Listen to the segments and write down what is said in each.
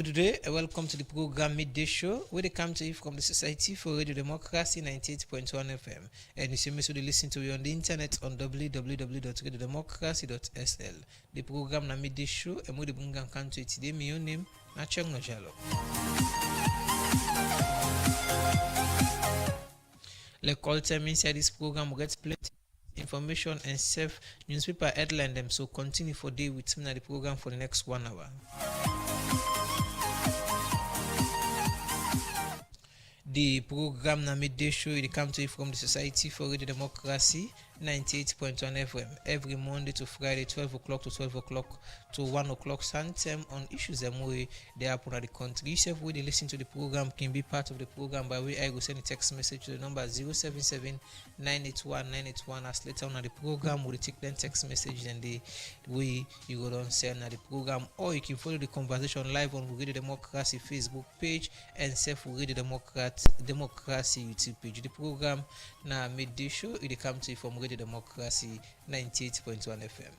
Good day and welcome to the program Midday Show, where they come to you from the Society for Radio Democracy 98.1 FM. And you see me so they listen to you on the internet on www.radiodemocracy.sl. The program na Midday Show and we bring come to it today. My name na Cheng Nojalo. Like all time inside this program, we get plenty information and self newspaper headline them. So continue for day with me na the program for the next 1 hour. The program na Midday Show it come to you from the Society for Radio Democracy 98.1 FM every Monday to Friday 12 o'clock to 12 o'clock to 1 o'clock time on issues them way they happen at the country. Yourself way they listen to the program can be part of the program by way I go send a text message to the number 077-981-981 as later on at the program will take them text message and the way you go down send at the program, or you can follow the conversation live on Radio Democracy Facebook page and self Radio Democracy YouTube page. The program na Midday Show it come to you from Radio Democracy 98.1 FM.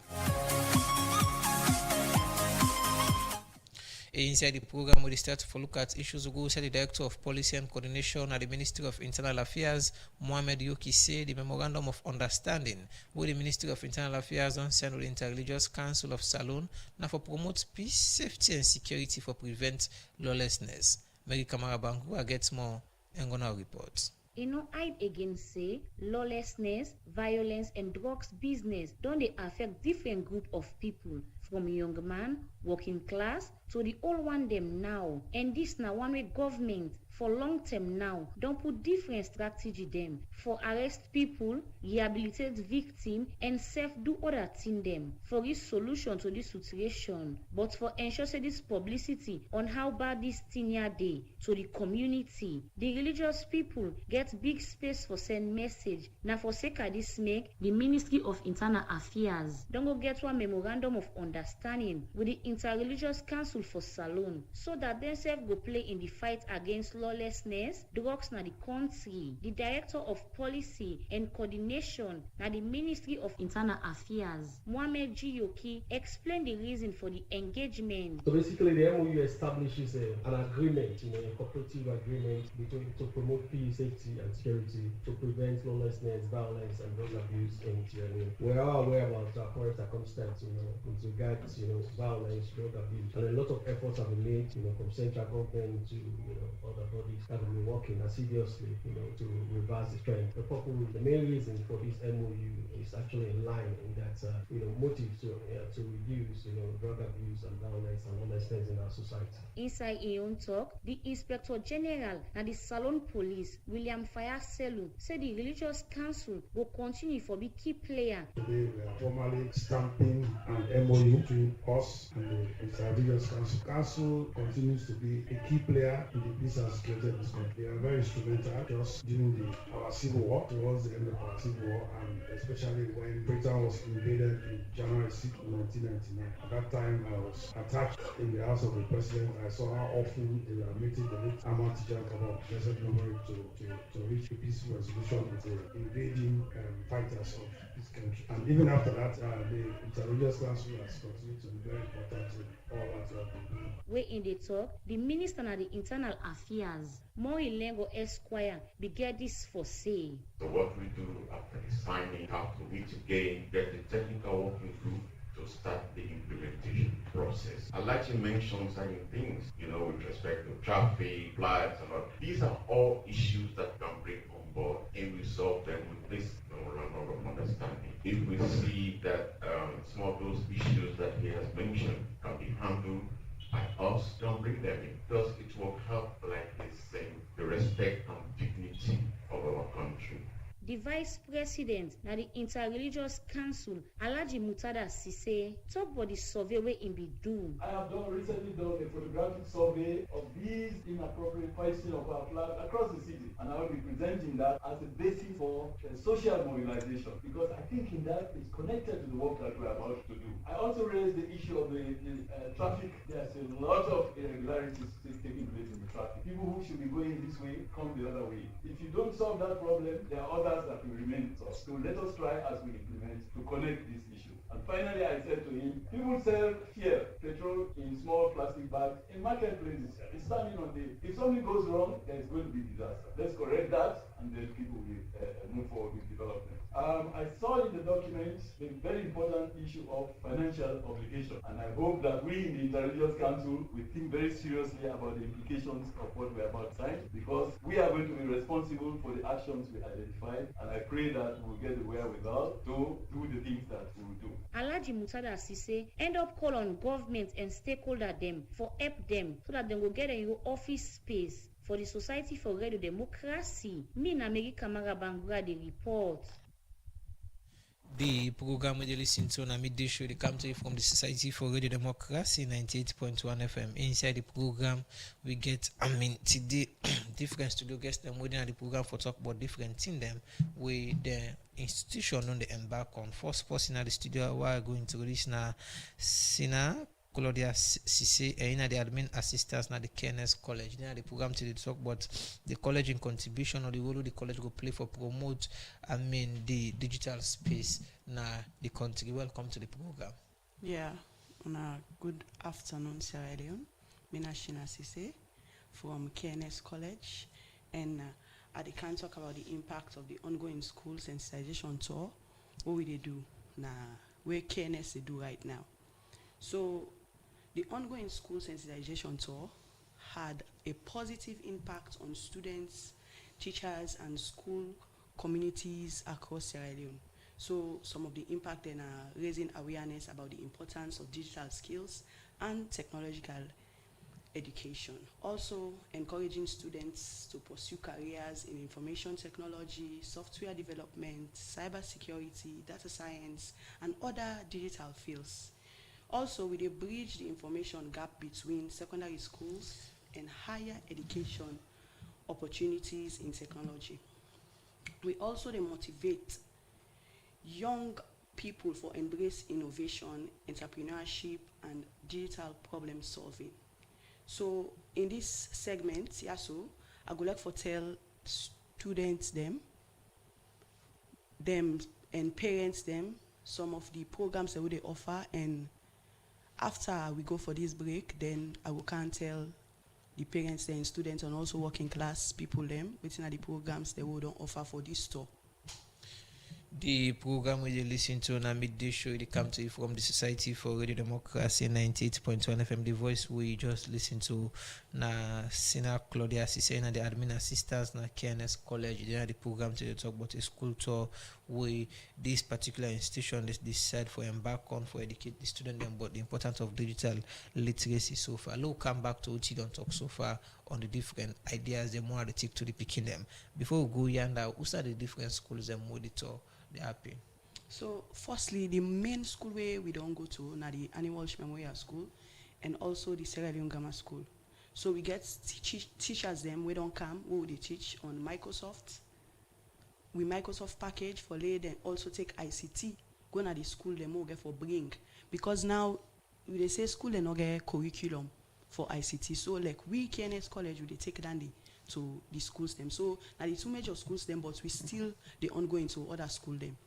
Inside the program, we start to look at issues. We go to the Director of Policy and Coordination at the Ministry of Internal Affairs, Mohamed Yoki, say the Memorandum of Understanding with the Ministry of Internal Affairs on send with the Interreligious Council of Salon now for promote peace, safety and security for prevent lawlessness. Mary Kamara Bangu gets more and gonna report. I'd again say lawlessness, violence and drugs business don't they affect different group of people, from young man, working class to the old one them now. And this now one way government for long term now don't put different strategy them for arrest people, rehabilitate victim and self do other thing them for this solution to this situation, but for ensure say this publicity on how bad this thing here day to the community. The religious people get big space for send message. Now for sake of this make the Ministry of Internal Affairs don't go get one memorandum of understanding with the Interreligious Council for Salon so that themselves go play in the fight against lawlessness, drugs na the country. The Director of Policy and Coordination na the Ministry of Internal Affairs, Mohamed Yoki, explained the reason for the engagement. So basically the MOU establishes an agreement, a cooperative agreement between to promote peace, safety and security, to prevent lawlessness, violence and drug abuse in Tyranny. We are aware about our current circumstance, with regards, violence, drug abuse. And a lot of efforts have been made, from central government to, other bodies that have been working assiduously, to reverse the trend. The main reason for this MOU is actually in line in that, motive to reduce, drug abuse and violence and lawlessness in our society. Inside his own talk, the Inspector General and the Salon Police, William Fayaselu, said the Religious Council will continue for the key player. Today we are formally stamping an MOU between us and the Interreligious Council. Council continues to be a key player in the peace and security of this country. They are very instrumental just during our civil war, towards the end of our civil war, and especially when Britain was invaded in January 6, 1999. At that time, I was attached in the House of the President. I saw how often they were meeting the late Ahmad Tijani about blessed memory to reach a peaceful resolution with the invading fighters of this country. And even after that, the Interreligious Council has continued to be very important in all that we have been doing. Where in the talk, the Minister of the Internal Affairs, Morilengo Esquire, began this for say. So what we do after the signing, how to meet again, get the technical working group to start the implementation process. I'd like to mention certain things, with respect to traffic, flights, and all. These are all issues that can bring on board and resolve them with this memorandum of understanding. If we see that some of those issues that he has mentioned can be handled by us, don't bring them in, because it will help, like they say, the respect and dignity of our country. The Vice President na the Interreligious Council, Alhaji Mutada Sise, talk about the survey where it be done. I have recently done a photographic survey of these inappropriate hoisting of our flag across the city, and I will be presenting that as a basis for social mobilization, because I think in that it's connected to the work that we are about to do. I also raised the issue of the traffic. There's a lot of irregularities taking place in the traffic. People who should be going this way come the other way. If you don't solve that problem, there are others that will remain. So let us try as we implement to connect this issue. And finally, I said to him, people sell here petrol in small plastic bags in marketplaces. It's standing on the. If something goes wrong, there's going to be disaster. Let's correct that, and then people will move forward with development. I saw in the document the very important issue of financial obligation, and I hope that we in the Interreligious Council will think very seriously about the implications of what we're about to sign, because we are going to be responsible for the actions we identify, and I pray that we'll get the wherewithal to do the things that we will do. Alhaji Mutada Sise end up call on government and stakeholder them for help them so that they will get a your office space for the Society for Radio Democracy. Me na Megi Kamara Bangura the report. The program we listen to on midday show they come to you from the Society for Radio Democracy 98.1 FM. Inside the program we get today different studio guests them within the program for talk about different things them with the institution on the embark on. First person at the studio we are going to release now Sina Claudia Sise in the admin assistants na the KNS College. Then the program today talk about the college in contribution or the role the college will play for promote the digital space na the country. Welcome to the program. Yeah, good afternoon, Sierra Leone. Mina Shina Sise from KNS College, and I can talk about the impact of the ongoing school sensitization tour. What will they do now? Where KNS they do right now? So the ongoing school sensitization tour had a positive impact on students, teachers, and school communities across Sierra Leone. So some of the impact then are raising awareness about the importance of digital skills and technological education. Also encouraging students to pursue careers in information technology, software development, cybersecurity, data science, and other digital fields. Also, we bridge the information gap between secondary schools and higher education opportunities in technology. We also motivate young people for embrace innovation, entrepreneurship, and digital problem solving. So in this segment, I would like to tell students them and parents them some of the programs that they offer, and after we go for this break, then I will can tell the parents and students and also working class people them within the programs they will don't offer for this store. The program we listen to on a midday show, they come to you from the Society for Radio Democracy 98.1 FM. The voice we just listen to na Sina Claudia Sise na the admin assistants na KNS College. They are the program to talk about a school tour where this particular institution is decide for embark on for educate the student them about the importance of digital literacy so far. We'll come back to what you don't talk so far on the different ideas they more to take to the picking them. Before we go yonder, who's are the different schools them monitor? Happy. So firstly, the main school where we don't go to now the Animal Memorial School and also the Sierra Leone Grammar School. So we get teachers them we don't come who they teach on Microsoft. We Microsoft package for lay then also take ICT. Go to the school them will get for bring, because now they say school they not get curriculum for ICT. So like we KNS College we they take dandy to the schools them. So now the two major schools them, but we still the ongoing to other school them.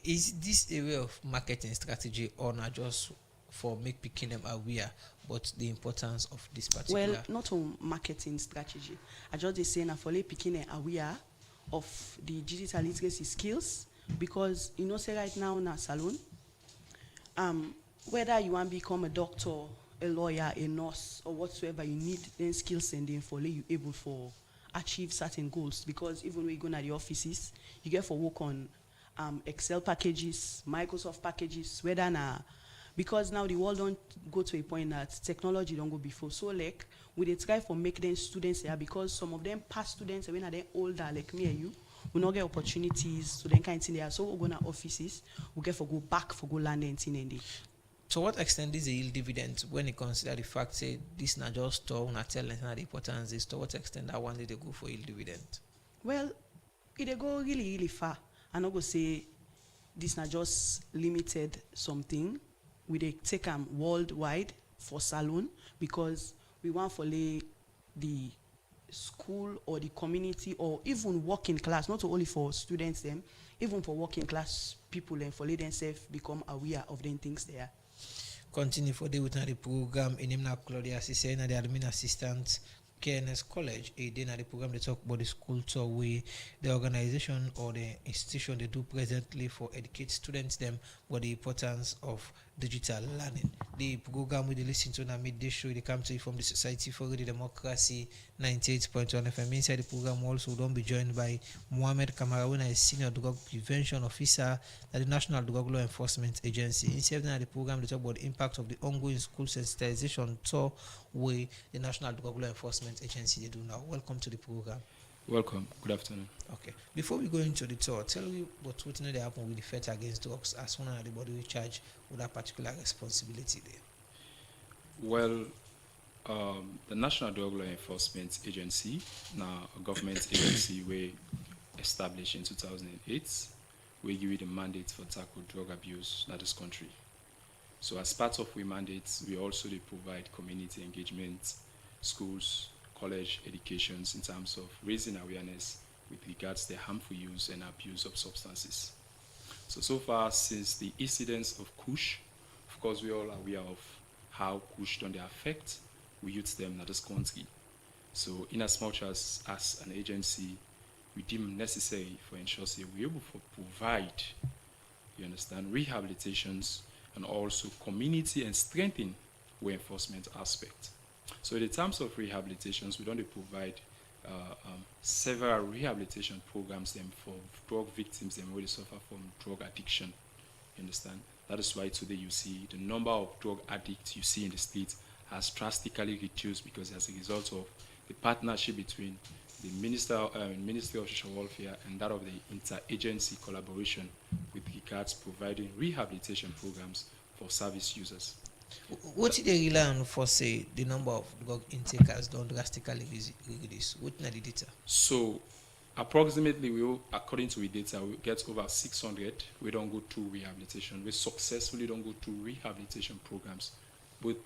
Is this a way of marketing strategy or not just for make picking them aware, but the importance of this particular? Well, not on marketing strategy. I just say now for picking them aware of the digital literacy skills, because you know say right now in a salon, whether you want to become a doctor, a lawyer, a nurse, or whatsoever you need, then skills and then for you able for achieve certain goals. Because even when you go to the offices, you get for work on Excel packages, Microsoft packages, whether now, because now the world don't go to a point that technology don't go before. So like we they try for make them students here, because some of them past students when they're older like me and you, we not get opportunities so then kind of thing there. So we go to offices, we get for go back for go land and thing and day. To what extent is the yield dividend when you consider the fact say this not just store not tell the importance is, to what extent that one day they go for yield dividend? Well, it they go really far. I not go say this not just limited something. We they take them worldwide for salon, because we want for the school or the community or even working class, not only for students them, even for working class people and for let themselves become aware of the things there. Continue for the with the program in Imna Claudia Sise na the admin assistant KNS College. A day na the program they talk about the school tour way the organization or the institution they do presently for educate students them what the importance of digital learning. The program we listen to na midday show they come to you from the Society for the Democracy 98.1 FM. Inside the program also don't be joined by Mohammed Kamarauna, a senior drug prevention officer at the National Drug Law Enforcement Agency. Inside the program they talk about the impact of the ongoing school sensitization tour way the National Drug Law Enforcement Agency they do now. Welcome to the program. Welcome. Good afternoon. Okay. Before we go into the tour, tell me what they happen with the fight against drugs as one of the body we charge with that particular responsibility there. Well, the National Drug Law Enforcement Agency, now a government agency, we established in 2008. We give it a mandate for tackle drug abuse in this country. So as part of we mandates, we also provide community engagement, schools, college educations in terms of raising awareness with regards to the harmful use and abuse of substances. So far, since the incidence of Kush, of course, we all are aware of how Kush don't affect we youth them in this country. So in as much as an agency, we deem necessary for ensure we're able to provide, you understand, rehabilitations and also community and strengthen our enforcement aspect. So in terms of rehabilitations, we don't provide several rehabilitation programs them for drug victims and really suffer from drug addiction. You understand? That is why today you see the number of drug addicts you see in the streets has drastically reduced because as a result of the partnership between the Ministry of Social Welfare and that of the interagency collaboration with regards providing rehabilitation programs for service users. What did they rely on for say the number of drug intake has done drastically reduce? What are the data? So approximately according to the data, we get over 600. We don't go through rehabilitation. We successfully don't go through rehabilitation programs, both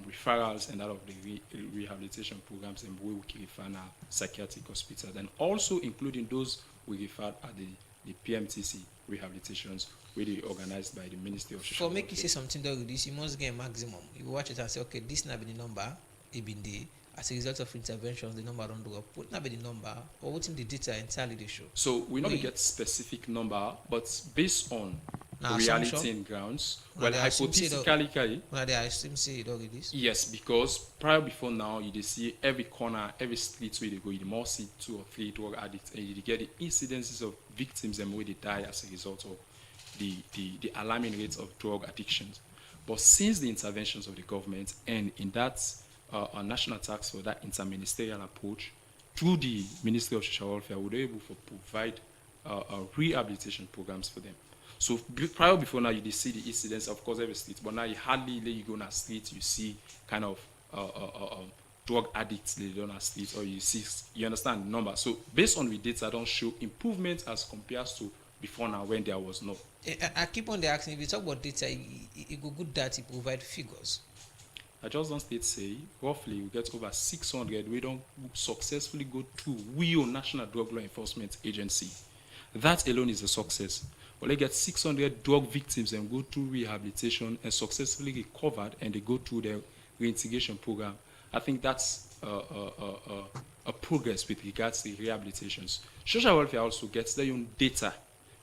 referrals and that of the rehabilitation programs and we refer now psychiatric hospitals, and also including those we refer at the PMTC rehabilitations really organized by the Ministry of Social For make Welfare. you say something that with this, you must get a maximum. You watch it and say, okay, this not be the number, it been the as a result of interventions, the number don't go up. What not be the number, or what in the data entirely they show? So we not get specific number, but based on Now, reality assumption? and grounds, Now, well, they assume say hypothetically, When I assume say it already this. yes, because prior before now, you see every corner, every street where they go, you more see 2 or 3 drug addicts, and you get the incidences of victims and where they die as a result of the alarming rates of drug addictions. But since the interventions of the government and in that national task for that interministerial approach, through the Ministry of Social Welfare, we were able to provide rehabilitation programs for them. So prior before now, you see the incidents, of course, every street, but now you hardly let you go on a street, you see kind of drug addicts laid on a street, or you see, you understand the number. So based on the data, don't show improvement as compared to before now when there was no. I keep on asking, if you talk about data, it go good that it provide figures. I just don't state say roughly we get over 600. We don't successfully go through WIO National Drug Law Enforcement Agency. That alone is a success. Well, they get 600 drug victims and go through rehabilitation and successfully recovered, and they go through their reintegration program. I think that's a progress with regards to rehabilitations. Social welfare also gets their own data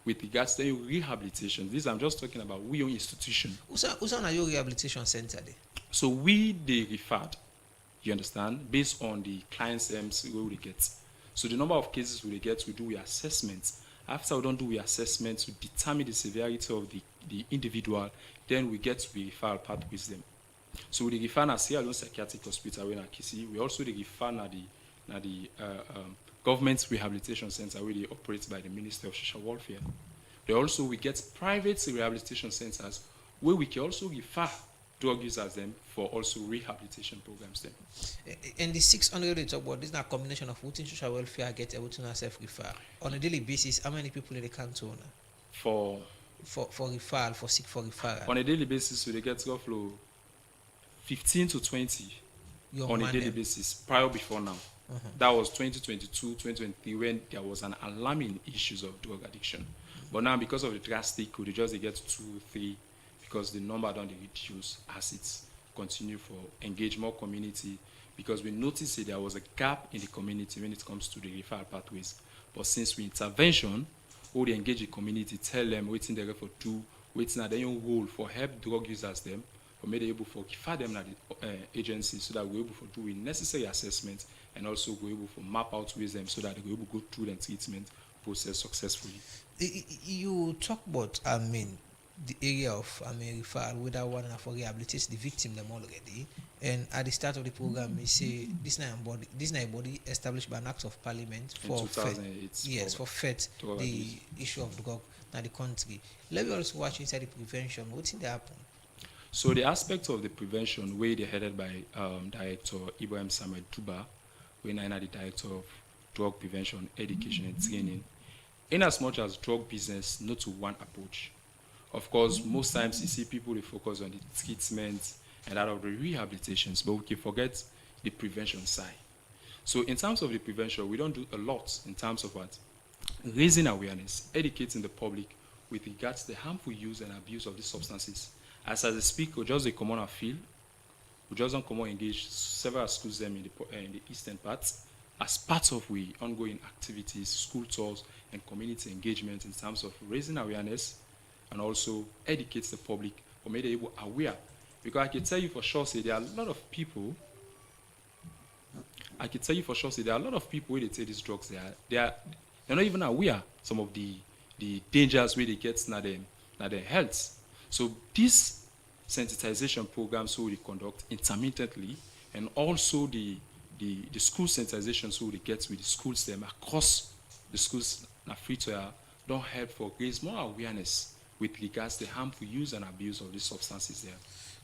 with regards to their rehabilitation. This I'm just talking about WIO institution. Who's on your rehabilitation center there? So they referred, you understand, based on the client's where we get. So the number of cases we get, we do assessments. After we don't do assessments to determine the severity of the individual, then we get to the referral pathways them. So we refer na Sierra Leone Psychiatric Hospital in Akisi. We also refer na the government rehabilitation center where they operate by the Ministry of Social Welfare. We get private rehabilitation centers where we can also refer drug users them for also rehabilitation programs them. And the 600 they talk about, this is a combination of what in social welfare get able to self-refer. On a daily basis, how many people in the canton For referral, for referral? On a daily basis, so they get roughly 15 to 20 Young on a man daily them. basis, prior before now. That was 2022, 2023 when there was an alarming issues of drug addiction. But now because of the drastic, we just get 2, 3, because the number don't reduce as it's continue for engage more community, because we noticed that there was a gap in the community when it comes to the referral pathways. But since we intervention, all the engage the community, tell them waiting there for do, waiting at their own role for help drug users them, for make able for refer them at the agency so that we're able to do a necessary assessment and also we're able to map out with them so that we're able to go through the treatment process successfully. You talk about, the area of referral, whether one for rehabilitate the victim them already. And at the start of the program, we say this is a body established by an act of parliament In for 2008. yes, for FET, drug the abuse. issue of drug in the country. Let me also watch inside the prevention. What's in the happen? So the aspect of the prevention, where they're headed by Director Ibrahim Samuel Tuba, when I'm the Director of Drug Prevention, Education and Training, in as much as drug business, not to one approach. Of course, most times you see people they focus on the treatment and that of the rehabilitations, but we can forget the prevention side. So in terms of the prevention, we don't do a lot in terms of what? Raising awareness, educating the public with regards to the harmful use and abuse of these substances. As I speak, we just come on a field, we just don't come on engage several schools them in the eastern parts as part of we ongoing activities, school tours and community engagement in terms of raising awareness and also educate the public or make them able aware. Because I can tell you for sure, say there are a lot of people. I can tell you for sure, say there are a lot of people where they take these drugs. They're not even aware some of the dangers where they get na their health. So this sensitization program so we conduct intermittently, and also the school sensitization so we get with the schools them across the schools na free to don't help for raise more awareness with regards to the harmful use and abuse of these substances there.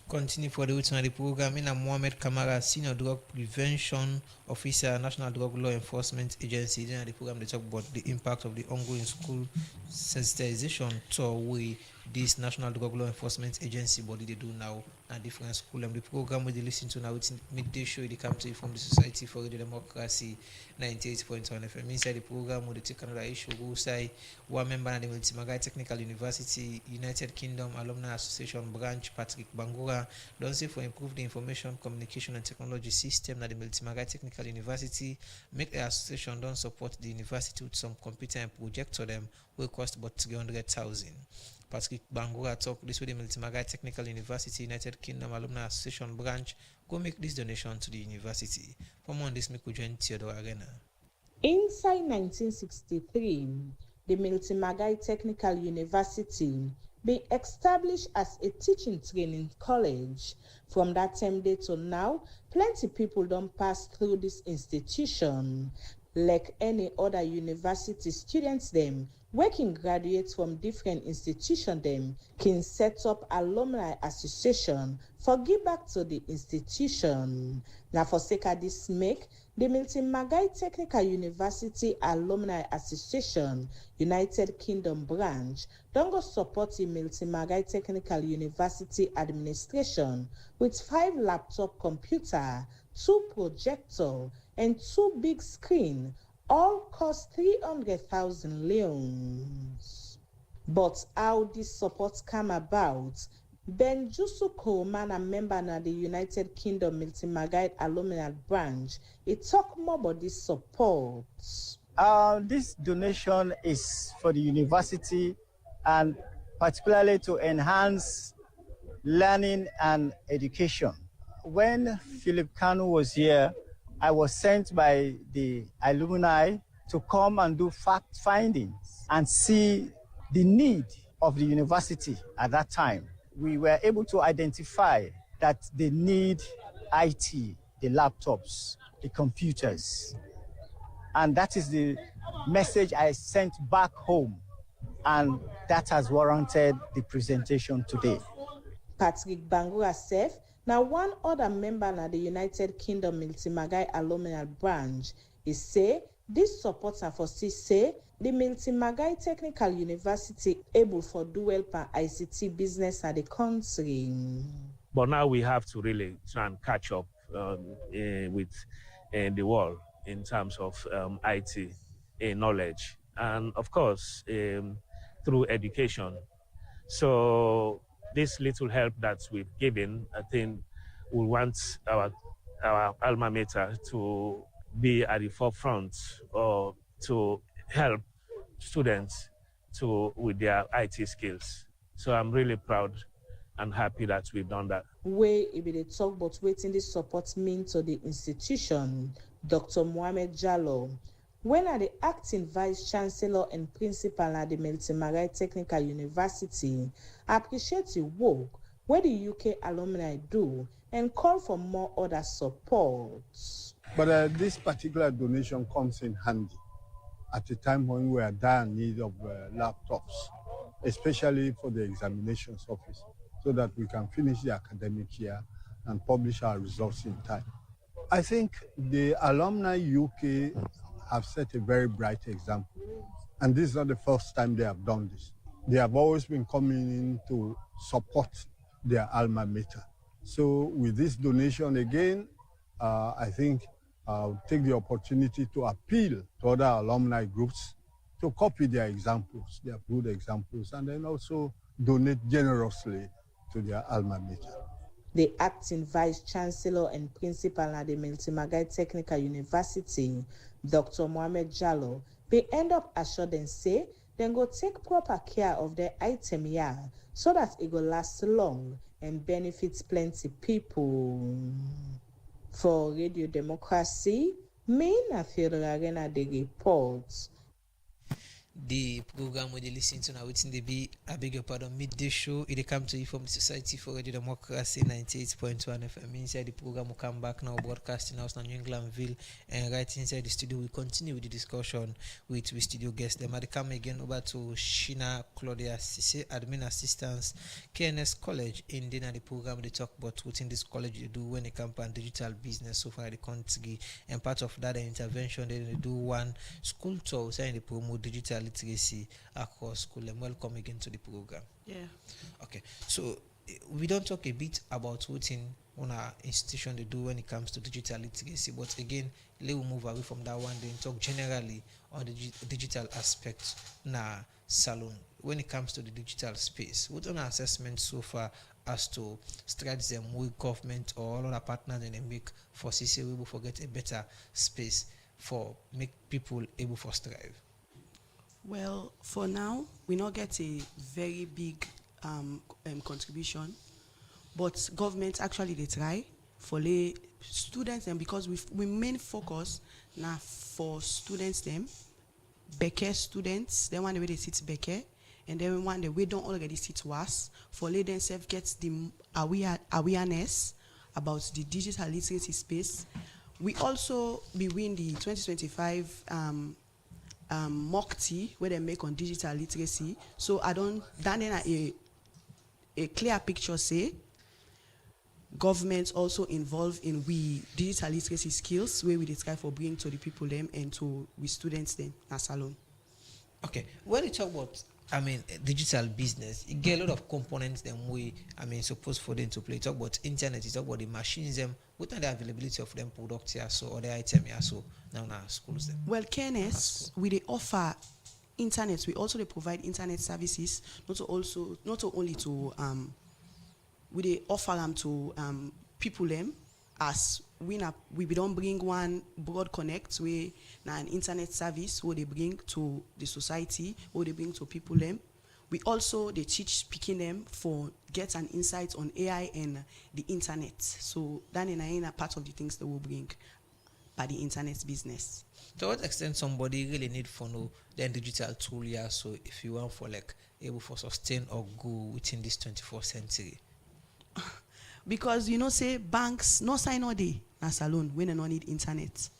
Continue for the route on the program. In Mohamed Kamara, Senior Drug Prevention Officer, National Drug Law Enforcement Agency. During the program, they talk about the impact of the ongoing school sensitization tour with this National Drug Law Enforcement Agency body they do now at different schools. And the program we listen to now, it's midday show. They come to you from the Society for Radio Democracy, 98.1 FM. Inside the program, we take another issue. Go say one member of the Multimagai Technical University, United Kingdom Alumni Association branch, Patrick Bangura, don't say for improve the information communication and technology system at the Multimagai Technical University. Make the association don't support the university with some computer and project to them will cost about 300,000. Patrick Bangura talk this with the Multimagai Technical University, United Kingdom Alumni Association branch. Go make this donation to the university. For more on this, make we join Theodore Arena. Inside 1963, the Multimagai Technical University be established as a teaching training college. From that time day to now, plenty people don't pass through this institution. Like any other university students them, working graduates from different institutions them can set up alumni association for give back to the institution. Now for sake of this make, the Multimagai Technical University Alumni Association, United Kingdom branch, don't go support the Multimagai Technical University administration with 5 laptop computer, 2 projector, and 2 big screen, all cost 300,000 leons. But how this support come about? Ben Jusu Coleman, a member of the United Kingdom Multimagai Alumni branch, he talk more about this support. This donation is for the university and particularly to enhance learning and education. When Philip Kanu was here, I was sent by the alumni to come and do fact findings and see the need of the university at that time. We were able to identify that they need IT, the laptops, the computers. And that is the message I sent back home. And that has warranted the presentation today. Patrick Bangura said, now one other member of the United Kingdom Multimagai Alumni branch is say this supporter for say the Multimagai Technical University able for dual per ICT business at the country. But now we have to really try and catch up with the world in terms of IT knowledge, and of course through education. So this little help that we've given, I think we want our alma mater to be at the forefront or to help students to with their IT skills. So I'm really proud and happy that we've done that. Wey e be dey talk about wetin dis support mean to the institution, Dr. Mohammed Jallo, wey na the acting vice chancellor and principal at the Magai Technical University, appreciate the work wey the UK alumni do and call for more other support. But this particular donation comes in handy at a time when we are dire need of laptops, especially for the examinations office, so that we can finish the academic year and publish our results in time. I think the alumni UK have set a very bright example, and this is not the first time they have done this. They have always been coming in to support their alma mater. So with this donation again, I think I'll take the opportunity to appeal to other alumni groups to copy their examples, their good examples, and then also donate generously to their alma mater. The acting vice chancellor and principal at the Magai Technical University, Dr. Mohammed Jallo, they end up assured and say then go take proper care of their item here so that it will last long and benefits plenty people. For Radio Democracy, me na Theodore Arena the report. The program where they listen to now within the be I beg your pardon midday show. It come to you from the Society for Radio Democracy 98.1 FM. Inside the program will come back now broadcasting house now New Englandville, and right inside the studio we continue with the discussion with studio guests. They might come again over to Shina Claudia Sise, admin assistants, KNS College. In the program they talk about what in this college they do when they come on digital business so far the country, and part of that intervention they do one school tour saying they promote digital literacy across school. And welcome again to the program. Yeah. Okay, so we don't talk a bit about what in on our institution they do when it comes to digital literacy, but again let we move away from that one then talk generally on the digital aspect na salon when it comes to the digital space. What on our assessment so far as to strides them with government or other partners and they make for CC we will forget a better space for make people able for strive? Well, for now, we not get a very big contribution, but government actually they try for the students, and because we main focus now for students them, Becker students, then one the way they sit Becker, and then one the way don't already sit was for let themselves get the awareness about the digital literacy space. We also be win the 2025 mock tea where they make on digital literacy. So I don't that then a clear picture say government also involved in we digital literacy skills where we describe for bring to the people them and to we students them as alone. Okay, when you talk about digital business, you get a lot of components them we supposed for them to play. Talk about internet, you talk about the machines them, what are the availability of them products here so or the item here so now schools them. Well, KNS we they offer internet, we also they provide internet services, not only to we they offer them to people them as we don't bring one broad connect we now an internet service where they bring to the society or they bring to people them. We also they teach speaking them for get an insight on AI and the internet. So that in a part of the things that will bring by the internet business. To what extent somebody really need for know then digital tool here so if you want for like able for sustain or go within this 24th century? Because say banks no sign all day as alone when they don't need internet.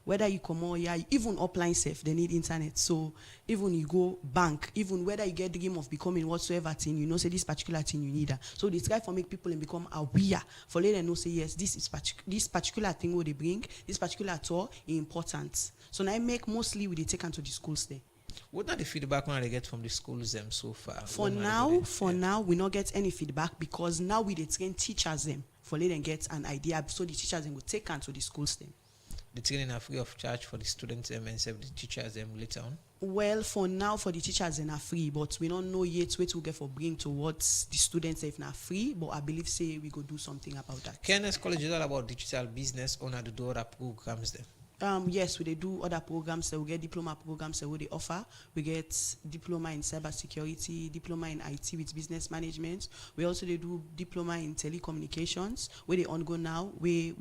Whether you come or even upline safe, they need internet. So even you go bank, even whether you get the dream of becoming whatsoever thing, say this particular thing you need. So they try for make people and become aware for let them know say yes, this particular thing what they bring, this particular tour is important. So now I make mostly we they take into the schools there. What are the feedback when they get from the schools them so far? For now, we not get any feedback because now we they train teachers them for let them get an idea. So the teachers then will take into the schools them. the training are free of charge for the students and the teachers later on? Well, for now, for the teachers, they're not free, but we don't know yet what we get for bring towards the students if not free. But I believe say we could do something about that. KNS College is all about digital business on the door programs there. Yes, we do other programs. So we get diploma programs that we offer. We get diploma in cybersecurity, diploma in IT with business management. We also do diploma in telecommunications, where they ongoing now, where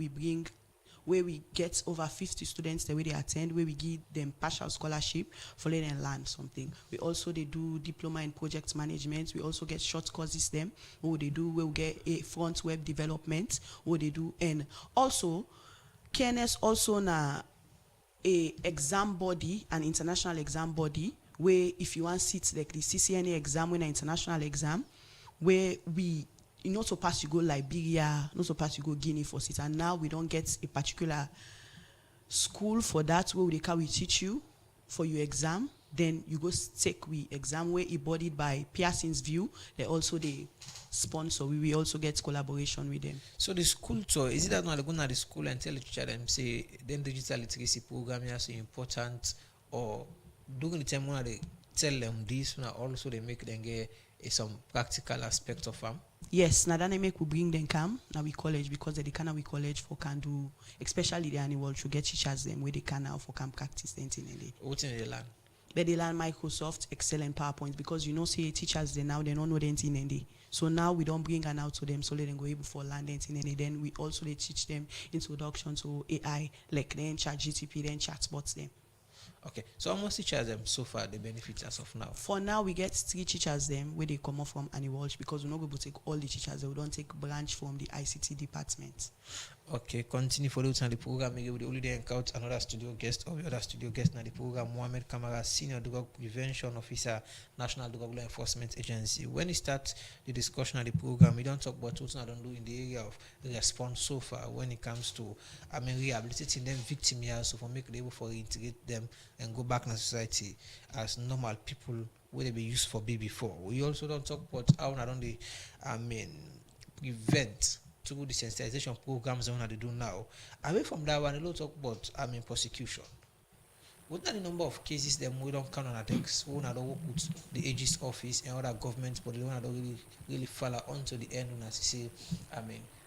we get over 50 students the way they attend, where we give them partial scholarship for letting them learn something. We also they do diploma in project management. We also get short courses them, where we get a front web development, where they do, and also KNS also na a exam body, an international exam body, where if you want sit like the CCNA exam, when an international exam, where we not so pass you go Liberia, not so pass you go Guinea for sit, and now we don't get a particular school for that where they can we teach you for your exam. Then you go take we exam where it bodied by Pearson's View. They also they sponsor. We will also get collaboration with them. So the school tour, is it that not going to the school and tell the teacher them say then digital literacy program is so important, or during the time when they tell them this now also they make them get some practical aspect of them? Yes, now then we bring them come now we college because the kind of we college for can do, especially the annual to get teachers them where they can now for can practice anything in it. What in the land? But they learn Microsoft, Excel, and PowerPoint because see teachers they now they don't know anything in it. So now we don't bring an out to them so they can go able for learn anything in it. Then we also they teach them introduction to AI, like then chat GTP, then chatbots them. Okay, so how much teachers them so far the benefits as of now? For now, we get 3 teachers them where they come off from Annie because we're not going to take all the teachers. We don't take branch from the ICT department. Okay, continue for those on the program. We will only encounter another studio guest or other studio guest in the program. Mohammed Kamara, Senior Drug Prevention Officer, National Drug Law Enforcement Agency. When we start the discussion of the program, we don't talk about what I don't do in the area of response so far when it comes to rehabilitating them victim here, so for make it able for integrate them and go back in the society as normal people where they be used for be before. We also don't talk about how not only prevent through the sensitization programs that they do now. Away from that one, a lot talk about prosecution. What are the number of cases them we don't count on attacks? We don't work with the Aegis office and other governments, but they don't really follow onto the end when I say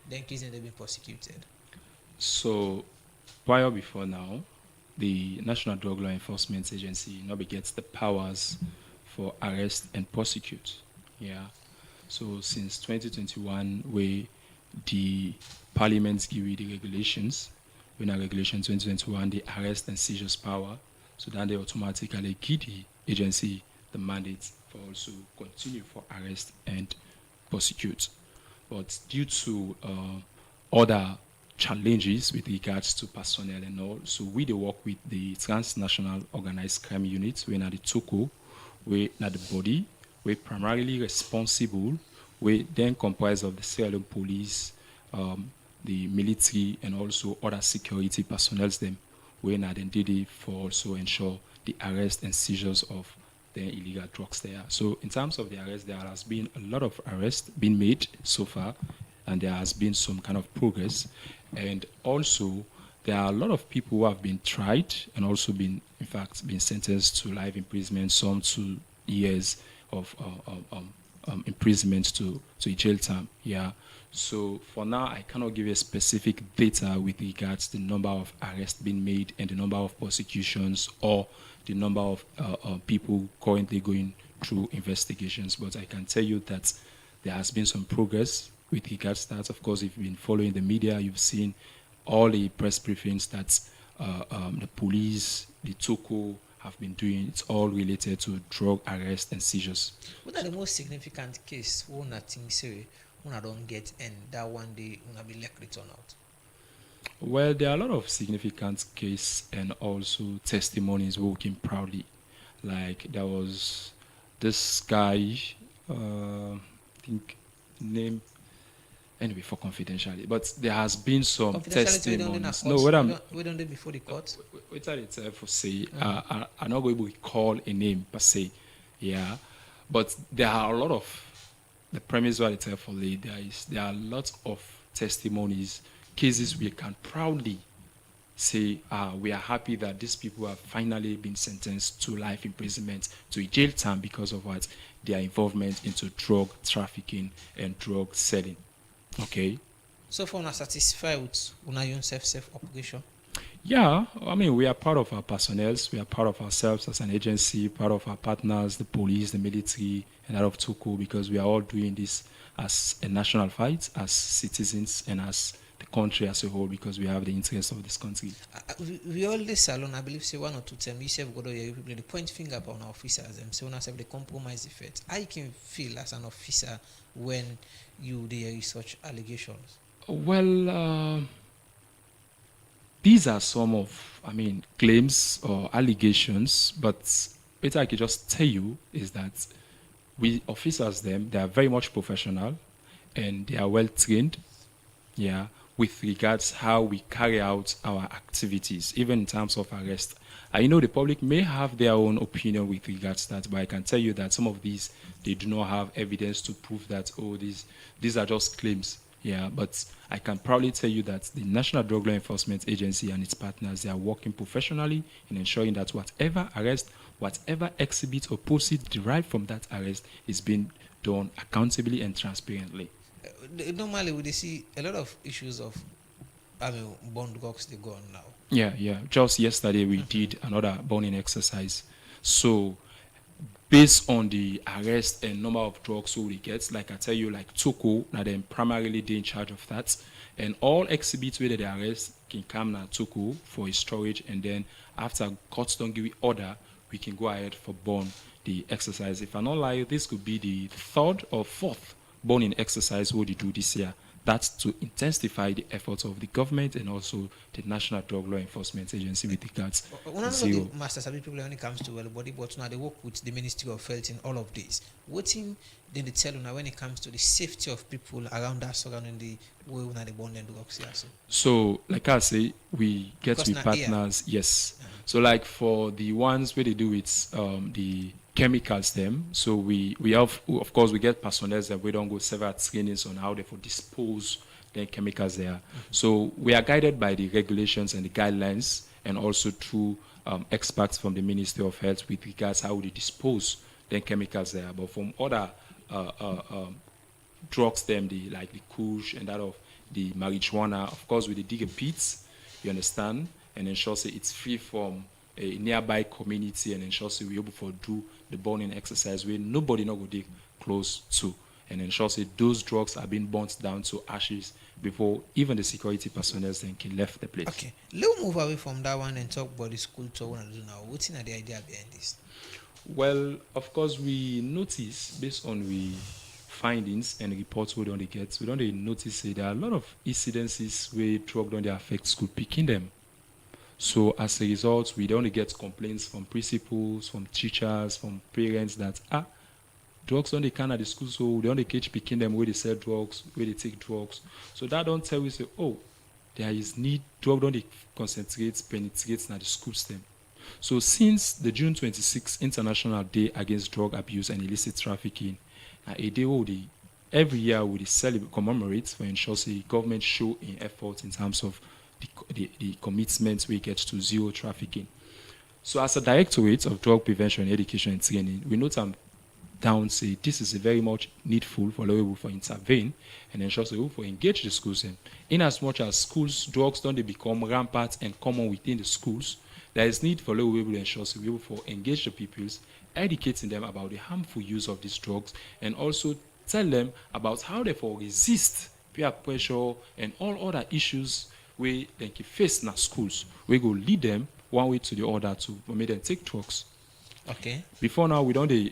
then cases they've been prosecuted. So prior before now, the National Drug Law Enforcement Agency now gets the powers for arrest and prosecute. Yeah. So since 2021, the Parliament give you the regulations. When a regulation 2021, the arrest and seizures power, so then they automatically give the agency the mandate for also continue for arrest and prosecute. But due to other challenges with regards to personnel and all, so we do work with the Transnational Organized Crime Unit, we're not the TOCO, we're not the body, we're primarily responsible. We then comprise of the Sierra Leone police, the military, and also other security personnel. Them we are identity for also ensure the arrest and seizures of the illegal drugs there. So in terms of the arrest, there has been a lot of arrests being made so far, and there has been some kind of progress. And also there are a lot of people who have been tried and also been sentenced to life imprisonment, some 2 years of imprisonment to a jail term. Yeah. So for now, I cannot give you a specific data with regards to the number of arrests being made and the number of prosecutions or the number of people currently going through investigations. But I can tell you that there has been some progress with regards to that. Of course, if you've been following the media, you've seen all the press briefings that the police, the TOCO, have been doing. It's all related to drug arrest and seizures. What are the most significant case when I think say when I don't get and that one day when I be likely turn out? Well, there are a lot of significant case and also testimonies working proudly. Like there was this guy, I think name anyway for confidentiality, but there has been some testimonies. No, we don't do before the court. Wait till it's for say. I'm not going to call a name per se, yeah, but there are a lot of the premise where it's for there are lots of testimonies, cases we can proudly say, we are happy that these people have finally been sentenced to life imprisonment, to a jail term because of what? Their involvement into drug trafficking and drug selling. Okay? So for una satisfied with una own self obligation? Yeah, I mean, we are part of our personnel, we are part of ourselves as an agency, part of our partners, the police, the military, and that of Toko, because we are all doing this as a national fight, as citizens, and as the country as a whole, because we have the interest of this country. We all this salon, I believe, say 1 or 2 times, you say go to your people, they point finger upon our officers, and say when say they compromise the faith. How you can feel as an officer when you hear such allegations? Well, these are some of, claims or allegations, but better I can just tell you is that we officers, they are very much professional and they are well trained, yeah, with regards how we carry out our activities, even in terms of arrest. I know the public may have their own opinion with regards to that, but I can tell you that some of these, they do not have evidence to prove that, these are just claims. Yeah, but I can proudly tell you that the National Drug Law Enforcement Agency and its partners, they are working professionally in ensuring that whatever arrest, whatever exhibit or proceed derived from that arrest is being done accountably and transparently. Normally, we see a lot of issues of, bond drugs they go on now. Yeah. Just yesterday, we did another burning exercise. So, based on the arrest and number of drugs we get, like I tell you, like Toko, now then primarily they in charge of that. And all exhibits where they arrest can come now Toko for his storage, and then after courts don't give order, we can go ahead for burn the exercise. If I not lie, this could be the 3rd or 4th burning exercise what they do this year. That's to intensify the efforts of the government and also the National Drug Law Enforcement Agency with regards One of the masters of people when it comes to body, but now they work with the Ministry of Health in all of this. What in they tell you now when it comes to the safety of people around us, surrounding the way when they burn and drugs here? So, like I say, we get to be partners, yes. So, like for the ones where they do it, the chemicals them. So we have, of course, we get personnel that we don't go several trainings on how they for dispose the chemicals there. So we are guided by the regulations and the guidelines, and also through experts from the Ministry of Health with regards how they dispose the chemicals there. But from other drugs, them like the kush and that of the marijuana, of course, we dig a pit, you understand, and ensure say it's free from a nearby community, and ensure say we're able to do the burning exercise where nobody not go dig close to, and ensure say those drugs are being burnt down to ashes before even the security personnel then can left the place. Okay, let's move away from that one and talk about the school tour we do now. What's the idea behind this? Well, of course, we notice based on we findings and reports we don't get, we don't notice say there are a lot of incidences where drug don't affect school picking them. So as a result, we don't get complaints from principals, from teachers, from parents that drugs don't they can at the school, so they don't catch picking them where they sell drugs, where they take drugs. So that don't tell you say, there is need drug don't they concentrate, penetrate at the school stem. So since the June 26th International Day Against Drug Abuse and Illicit Trafficking, a day where every year we celebrate, commemorate for ensure the government show in effort in terms of the commitment we get to zero trafficking. So as a Directorate of Drug Prevention, Education and Training, we note down say this is a very much needful for able for intervene and ensure so for engage the schools in as much as schools drugs don't they become rampant and common within the schools, there is need for able to ensure so able for engage the pupils, educating them about the harmful use of these drugs, and also tell them about how they for resist peer pressure and all other issues where they can face in schools. We go lead them one way to the other to make them take drugs. Okay. Before now, we don't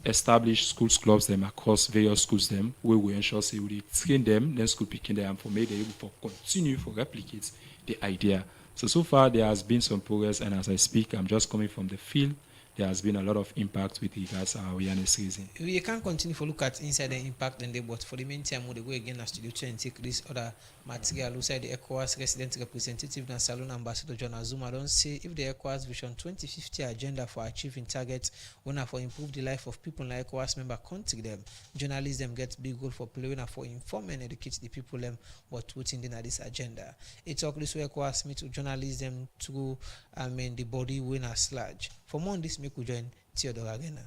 establish schools clubs them across various schools them where we ensure say we train them, then school picking them for make them able for continue for replicate the idea. So far there has been some progress, and as I speak, I'm just coming from the field there has been a lot of impact with regards to our awareness raising. We can continue to look at inside the impact and the but for the meantime we'll go again as studio 2 and take this other material outside the ECOWAS resident representative and Salon Ambassador John Azuma don't say if the ECOWAS Vision 2050 agenda for achieving targets when for improve the life of people like ECOWAS member country them journalists them get big goal for play when for inform and educate the people them what within in this agenda. It talk this way ECOWAS meet to journalists them through the body winner sludge. For more on this make we join Theodore Agena.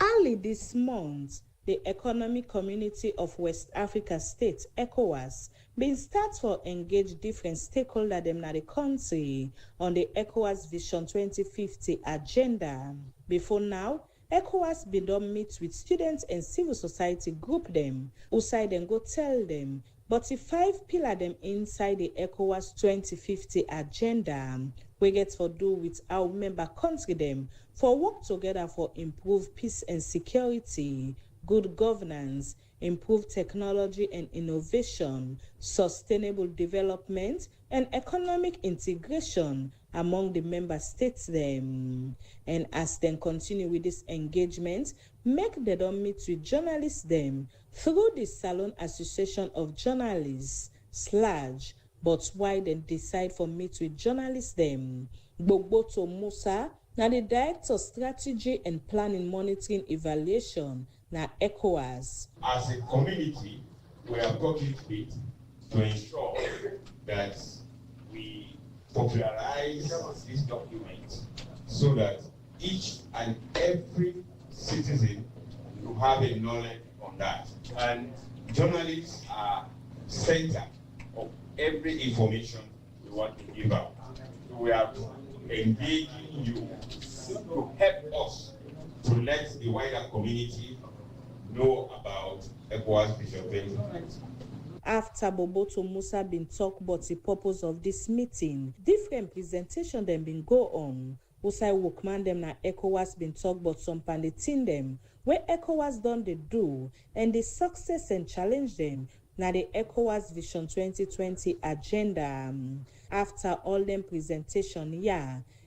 Early this month, the Economic Community of West Africa States, ECOWAS, been start for engage different stakeholders them na the country on the ECOWAS Vision 2050 agenda. Before now, ECOWAS been done meet with students and civil society group them, who side them go tell them, but the 5 pillar them inside the ECOWAS 2050 agenda, we get for do with our member country them for work together for improve peace and security, good governance, improve technology and innovation, sustainable development, and economic integration among the member states them. And as they continue with this engagement, make them don't meet with journalists them through the Salon Association of Journalists / but why then decide for meet with journalists them. Gbogboto Musa, now the Director of Strategy and Planning Monitoring Evaluation, na ECOWAS. As a community, we are working fit to ensure that we popularize this document so that each and every citizen will have a knowledge on that. And journalists are center of every information we want to give out. So we are engaging you to help us to let the wider community know about ECOWAS Vision 2050. After Boboto Musa been talk about the purpose of this meeting, different presentation them been go on. Usai Workman them na ECOWAS been talk about some panditin them where ECOWAS done they do and the success and challenge them na the ECOWAS Vision 2020 agenda. After all them presentation,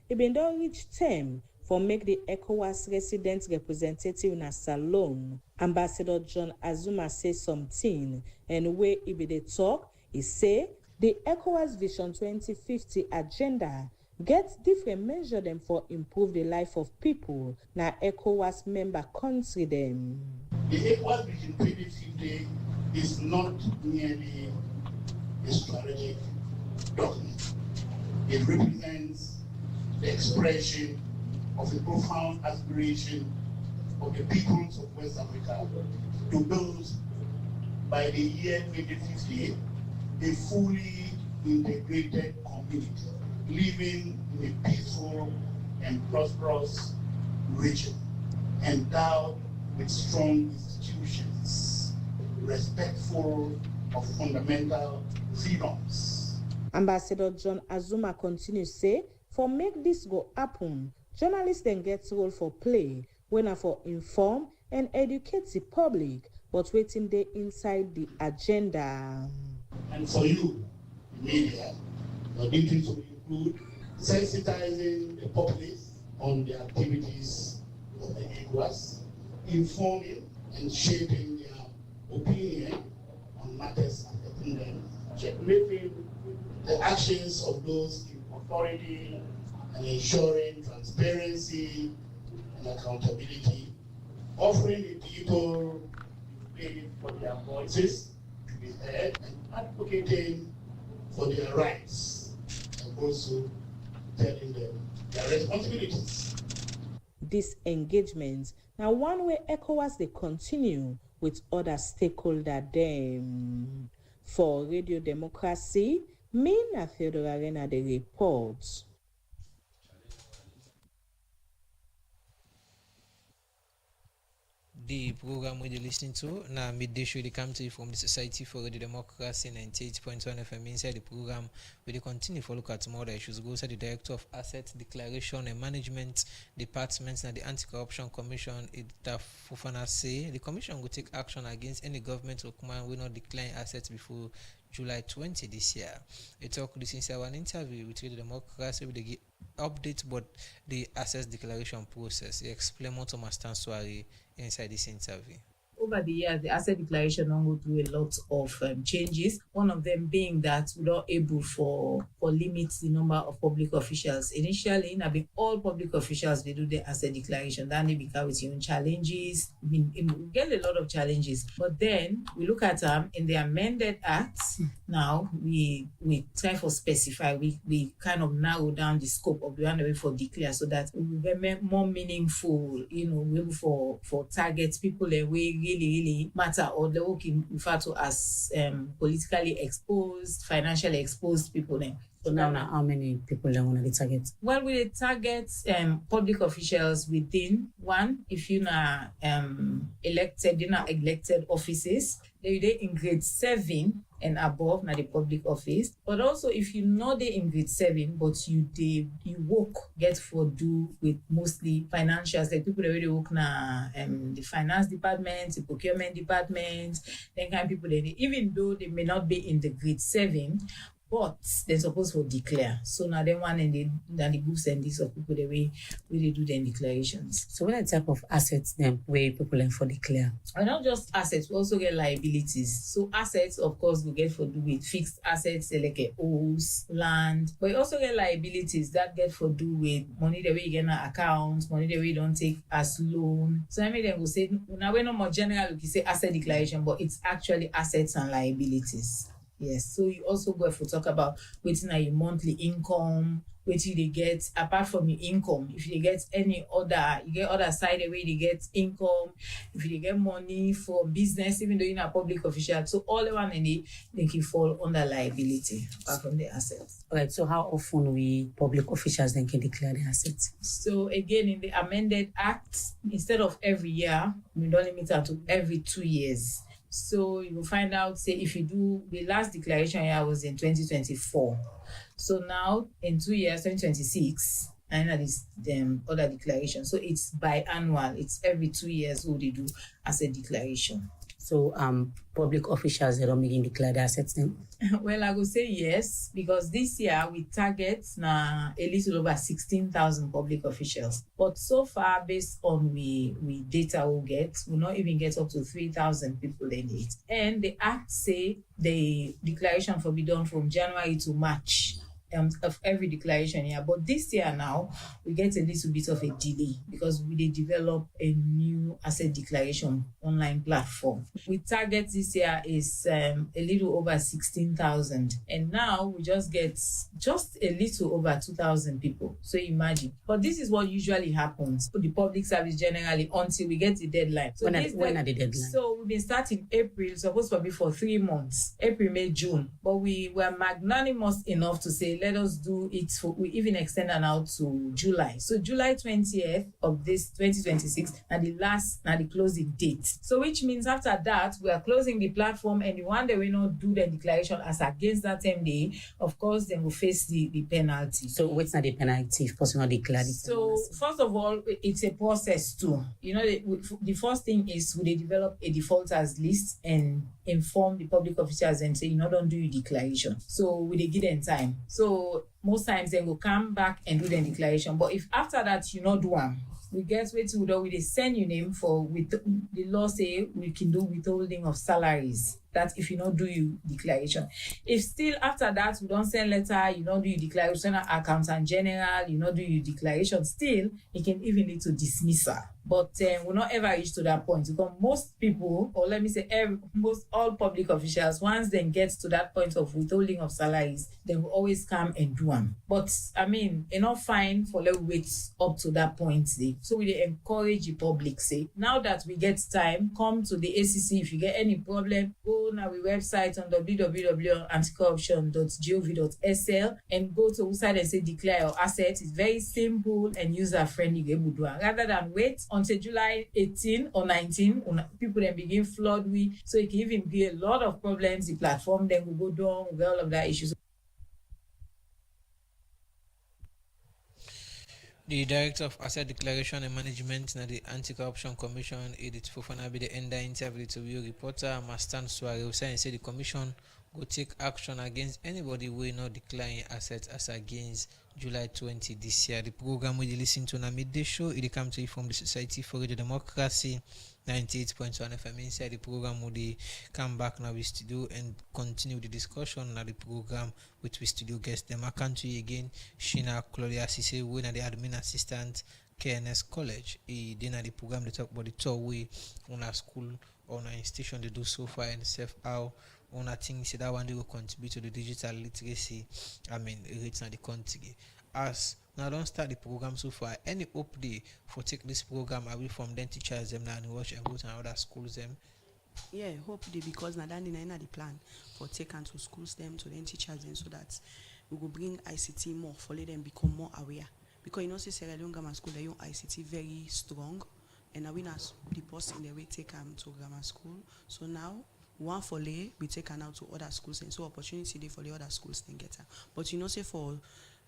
it been done reach term for make the ECOWAS resident representative na Salon. Ambassador John Azuma say something, and where he be the talk, he say the ECOWAS Vision 2050 agenda get different measure them for improve the life of people na ECOWAS member country them. The ECOWAS Vision 2050 is not merely a strategic document. It represents the expression of a profound aspiration of the peoples of West Africa to build, by the year 2050, a fully integrated community living in a peaceful and prosperous region, endowed with strong institutions, respectful of fundamental freedoms. Ambassador John Azuma continues say, for make this go happen, journalists then get role for play when are for inform and educate the public, but waiting they inside the agenda. And for you, the media, your duties will include sensitizing the populace on the activities of the ECOWAS, informing and shaping their opinion on matters affecting them, checkmating the actions of those in authority, and ensuring transparency and accountability, offering the people pay for their voices to be heard, and advocating for their rights, and also telling them their responsibilities. This engagement now one way ECOWAS they continue with other stakeholders them. For Radio Democracy, me na Theodore Arena the report. The program we're listening to now midday show they come to you from the Society for Radio Democracy 98.1 FM. Inside the program we continue to look at more issues. Go to the Director of Asset Declaration and Management Department and the Anti-Corruption Commission. Fufana say the commission will take action against any government or command will not decline assets before July 20 this year. He talked this inside one interview with Radio Democracy with the update about the access declaration process. He explained more to Master Swari inside this interview. Over the years, the asset declaration don't go through a lot of changes. One of them being that we're not able for limit the number of public officials. Initially, all public officials they do the asset declaration. Then they become with own challenges. We get a lot of challenges. But then we look at in the amended act. Now we try for specify. We kind of narrow down the scope of the one way for declare so that we will be more meaningful. We able for target people that we really matter, or they can refer to as politically exposed, financially exposed people. So now how many people they want to target? Well, we target public officials within one. If you're not elected offices, they in grade 7 and above, now the public office. But also if you know they in grade 7, but you work get for do with mostly financials, like people that already work na the finance department, the procurement department, then kind of people even though they may not be in the grade 7, but they're supposed to declare. So now they want the groups and these of people the way they do their declarations. So what type of assets then where people learn for declare? And not just assets, we also get liabilities. So assets, of course, we get for do with fixed assets like a house, land, but you also get liabilities that get for do with money the way you get in an account, money the way you don't take as loan. So I mean then we'll say now we're not more general, we can say asset declaration, but it's actually assets and liabilities. Yes, so you also go if we talk about waiting at your monthly income, waiting they get apart from your income. If you get any other, you get other side the way they get income. If you get money for business, even though you're not a public official, so all the one in it they can fall under liability apart from the assets. All right. So how often we public officials then can declare the assets? So again, in the amended act, instead of every year, we don't limit it to every 2 years. So you will find out, say, if you do the last declaration year was in 2024. So now in 2 years, 2026, and that is other declaration. So it's biannual. It's every 2 years who they do as a declaration. So public officials they don't begin declare the assets then? Well, I would say yes, because this year we target a little over 16,000 public officials. But so far, based on we data we get, we not even get up to 3,000 people in it. And the act say the declaration for be done from January to March. Of every declaration year, but this year now we get a little bit of a delay because we develop a new asset declaration online platform. We target this year is a little over 16,000, and now we just get just a little over 2,000 people. So imagine, but this is what usually happens for the public service generally until we get the deadline. So when are the deadline? So we've been starting April, supposed to be for 3 months, April, May, June, but we were magnanimous enough to say let us do it we even extend it out to July. So July 20th of this 2026 and the closing date. So which means after that we are closing the platform, and the one that we not do the declaration as against that MD, of course then we'll face the penalty. So what's not the penalty if person not declared it? So first of all, it's a process too. The first thing is they develop a defaulters list and inform the public officials and say, don't do your declaration. So we give them time. So most times they will come back and do the declaration. But if after that you not do one, we get way to do we send your name for with the law say we can do withholding of salaries. That if you not do your declaration. If still after that we don't send letter, you don't do your declaration, accountant general, you not do your declaration, still it can even lead to dismissal. But we'll not ever reach to that point because most people, or let me say most all public officials, once they get to that point of withholding of salaries, they will always come and do them. But I mean, enough fine for let's wait up to that point. So we encourage the public, say, now that we get time, come to the ACC. If you get any problem, go on our website on www.anticorruption.gov.sl and go to website and say declare your assets. It's very simple and user friendly. Rather than wait until July 18 or 19, people then begin flood with, so it can even be a lot of problems. The platform then will go down with all of that issues. The Director of Asset Declaration and Management na the Anti-Corruption Commission, Edith Fofana, be the end interview to reporter Mastan Swari, who say the commission go take action against anybody wey no declare assets as against July 20 this year. The program we listen to na midday show. It come to you from the Society for Radio Democracy 98.1 FM. Inside the program, we come back now with studio and continue the discussion na the program with we studio guest. Them I come to you again, Shina Claudia Sise, we na the admin assistant KNS College. Then the program they talk about the tour way on a school or on a institution they do so far and self how on a thing say that one they will contribute to the digital literacy. Rates in the country. As now don't start the program so far. Any hope day for take this program away from them teachers them now and watch and go to other schools them. Yeah, hope they because now that in the plan for take and to schools them to then teachers them so that we will bring ICT more for let them become more aware. Because you know say Sierra Leone grammar school they use ICT very strong and now we now the post in the way take them to grammar school. So now one for lay we take her now to other schools and so opportunity they for the other schools then get her. But you know say for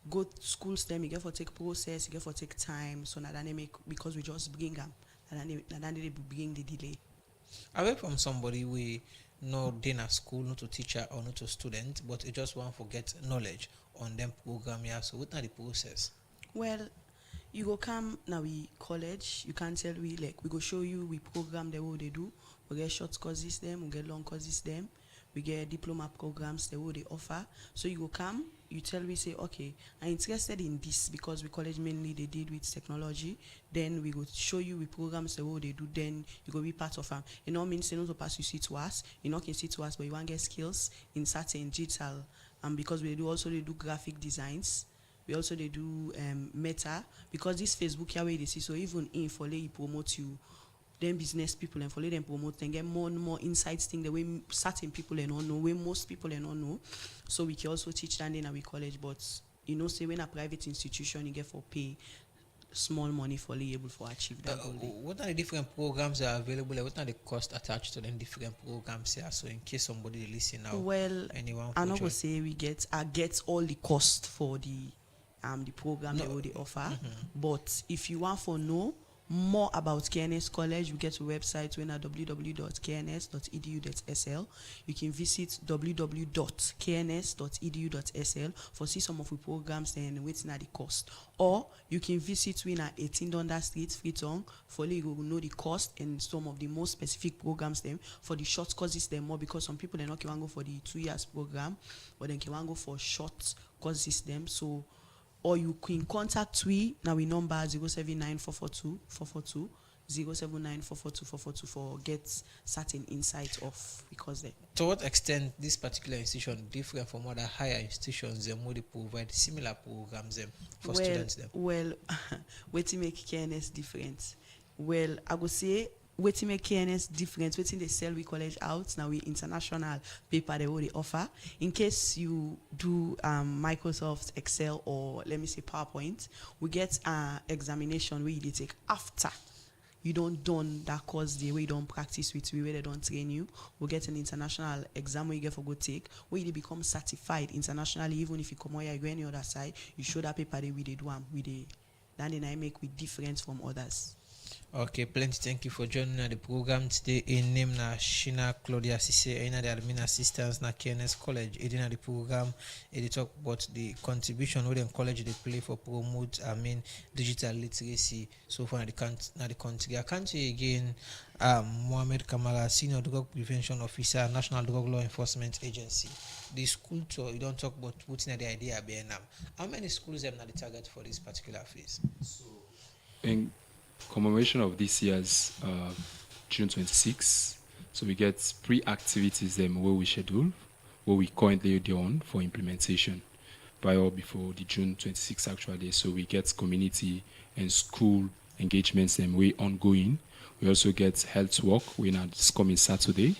good schools them you get for take process, you get for take time. So now they make because we just bring them and then they bring the delay. Away from somebody we no in a school, not a teacher or not a student, but it just want to get knowledge on them program here. So what are the process? Well, you go come now we college, you can tell we like we go show you we program the way they do. We get short courses them, we get long courses them, we get diploma programs the way they offer. So you go come, you tell we say, okay, I'm interested in this because we college mainly they did with technology. Then we go show you we programs the way they do. Then you go be part of them. You know means you know to pass you see to us, you know can see to us, but you want get skills in certain digital. Because we do also they do graphic designs. We also they do meta because this Facebook here way they see so even in for they promote you. Then business people and follow them promote and get more and more insights thing the way certain people and don't know, way most people and don't know. So we can also teach that in our college, but you know, say when a private institution you get for pay small money for be able to achieve that goal. What are the different programs that are available? What are the costs attached to them different programs here? So in case somebody listen now, well, anyone I'm not gonna say we get all the cost for the program that they offer, but if you want to know more about KNS College, we get to website when at www.kns.edu.sl. You can visit www.kns.edu.sl for see some of the programs and waiting at the cost. Or you can visit when at 18 Dundas Street, Freetown, for you will know the cost and some of the most specific programs them for the short courses them more because some people they not can go for the 2 years program, but then can go for short courses them. So or you can contact we now we number 079442442 079442442 for get certain insight of because they. To what extent this particular institution different from other higher institutions them would provide similar programs them for students them? Well, what to make KNS different? Well, I would say what to make KNS different, what they sell we college out now we international paper they already offer. In case you do Microsoft Excel or let me say PowerPoint, we get examination where you take after you don't done that course the way you don't practice with we where they don't train you. We get an international exam where you get for go take where you become certified internationally. Even if you come out here you go any other side, you show that paper they we they do with the then I make we different from others. Okay, plenty. Thank you for joining the program today. In name na Shina Claudia Sise, in the admin assistants na KNS College. In the program, they talk about the contribution within college they play for promote. Digital literacy. So far, the country. I can't say again. Mohammed Kamara, Senior Drug Prevention Officer, National Drug Law Enforcement Agency. The school tour. You don't talk about putting the idea behind them. How many schools have the target for this particular phase? So, in commemoration of this year's June 26, so we get pre-activities them where we schedule, where we currently on for implementation prior or before the June 26 actual day. So we get community and school engagements them way ongoing. We also get health walk when it's coming Saturday.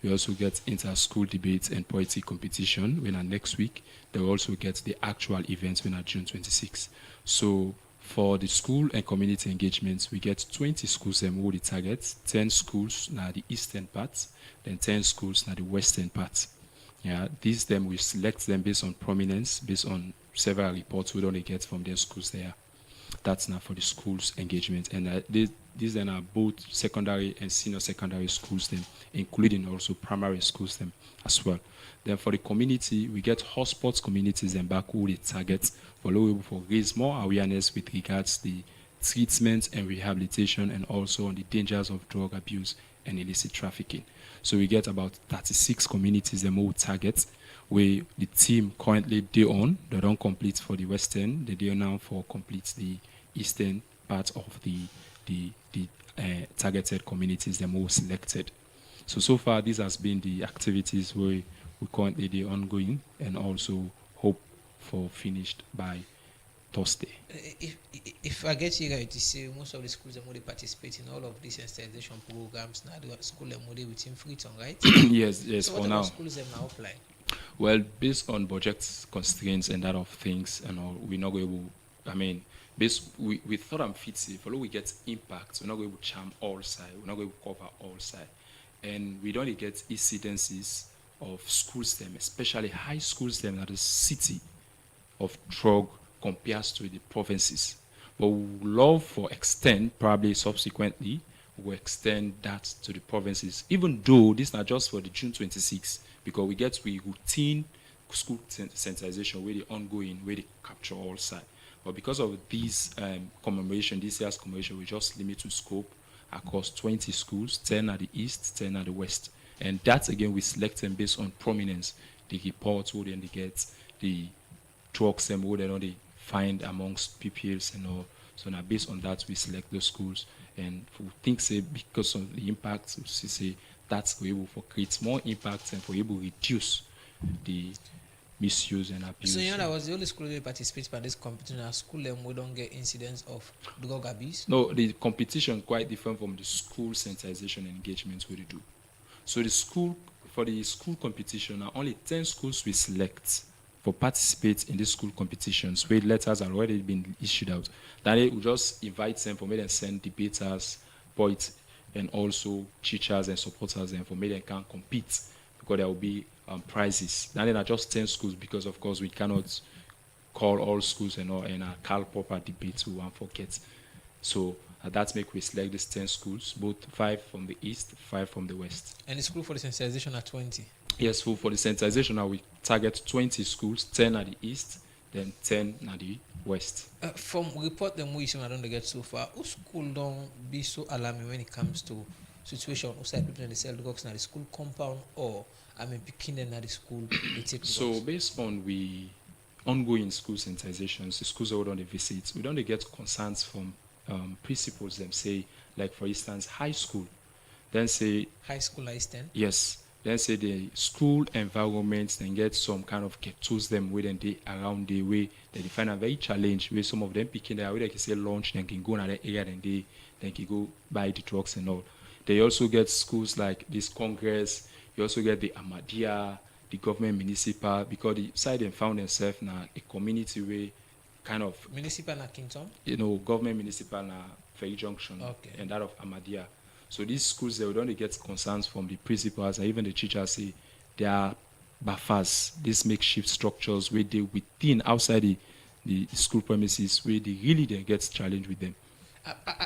We also get inter-school debates and poetry competition when next week. They will also get the actual events when June 26. So for the school and community engagements, we get 20 schools and who the target, 10 schools now the eastern part, then 10 schools now the western part. Yeah, these them we select them based on prominence, based on several reports we don't get from their schools there. That's now for the schools engagement. And these then are both secondary and senior secondary schools, then including also primary schools them as well. Then for the community, we get hotspots communities and back who they target for raise more awareness with regards the treatment and rehabilitation and also on the dangers of drug abuse and illicit trafficking. So we get about 36 communities and more targets where the team currently they don't complete for the western, they do now for complete the eastern part of the targeted communities the more selected. So far this has been the activities where we currently the ongoing and also hope for finished by Thursday. If I get you guys to say most of the schools that would participate in all of these sensitization programs now the school them would within Freetown, right? yes, so for what now. Schools them now apply? Well, based on budget constraints and that of things and all, we're not going to we thought I'm fit if we get impact, we're not going to charm all side, we're not going to cover all side. And we don't get incidences of school STEM, especially high school STEM at the city of drug compares to the provinces. But we would love for extend, probably subsequently, we'll extend that to the provinces, even though this is not just for the June 26, because we get routine school sensitization where the ongoing, where they capture all side. But because of these this year's commemoration, we just limit to scope across 20 schools, 10 at the east, 10 at the west. And that again, we select them based on prominence. The reports would then they get the drugs and what they find amongst PPLs and all. So now based on that, we select those schools. And we think say because of the impact, we say that's able for create more impact and for able to reduce the misuse and abuse. So you know that was the only school that participates in this competition. A school and we don't get incidents of drug abuse. No, the competition quite different from the school sensitization and engagement we do. So for the school competition, now only 10 schools we select for participate in the school competitions where letters have already been issued out. Then we just invite them for me and send debaters, poets, and also teachers and supporters and for me they can compete because there will be prizes. Then there are just 10 schools because of course we cannot call all schools and call proper debates we won't forget. So that's make we select these 10 schools, both 5 from the east, 5 from the west. And the school for the sensitization are 20? Yes, for the sensitization now we target 20 schools, 10 at the east, then 10 at the west. From report them we I don't get so far, who school don't be so alarming when it comes to situation outside people in the sell drugs in the school compound or picking them at the school they take So drugs? based on we ongoing school sensitizations, the schools that we don't visit, we don't get concerns from principals them say, like for instance, high school. Then say high school Eastern? Yes. Then say the school environments then get some kind of get tools them within the around the way that they find a very challenge where some of them picking their way they can say launch then can go in that area then they can go buy the drugs and all. They also get schools like this Congress, you also get the Ahmadiyya, the government municipal, because the side they found themselves now a community way kind of municipal na Kingdom? Government municipal na Ferry Junction and that of Ahmadiyya. So these schools they would only get concerns from the principals and even the teachers say there are buffers, these makeshift structures where they within outside the school premises where they really then get challenged with them.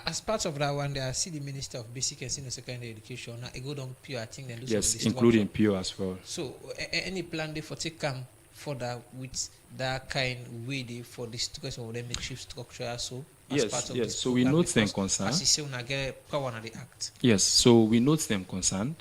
As part of that one, I see the Minister of Basic and Senior Secondary Education. I go down Pure, I think they do yes, including Pure as well. So any plan they for take come further with that kind way they for the structure of the makeshift structure so yes. So we note them concerned. As you say, we get power on the act. Yes, so we note them concerned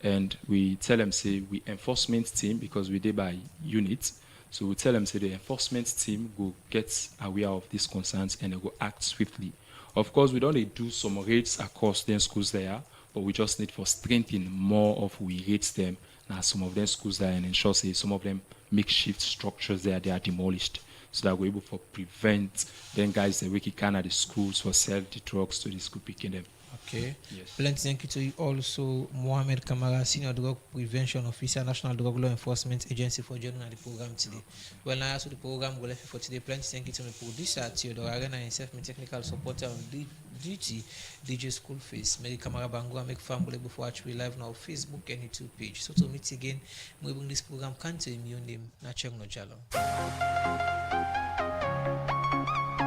and we tell them say we enforcement team because we did by units. So we tell them say the enforcement team will get aware of these concerns and they will act swiftly. Of course, we don't do some rates across the schools there, but we just need for strengthening more of we rates them. Now some of them schools there and ensure say some of them makeshift structures there they are demolished. So that we're able to prevent then guys the wiki can at the schools for sell the drugs to the school picking them. Okay. Yes. Plenty thank you to you also, Mohammed Kamara, Senior Drug Prevention Officer, National Drug Law Enforcement Agency for joining the program today. Well, now also the program will left for today. Plenty thank you to my producer, Theodore Arena, and himself, my technical supporter on duty, DJ School Face. Mary Kamara Bango, make family before watch we live now Facebook and YouTube page. So to meet again, we bring this program can't to immune them, Nachem no Jalo.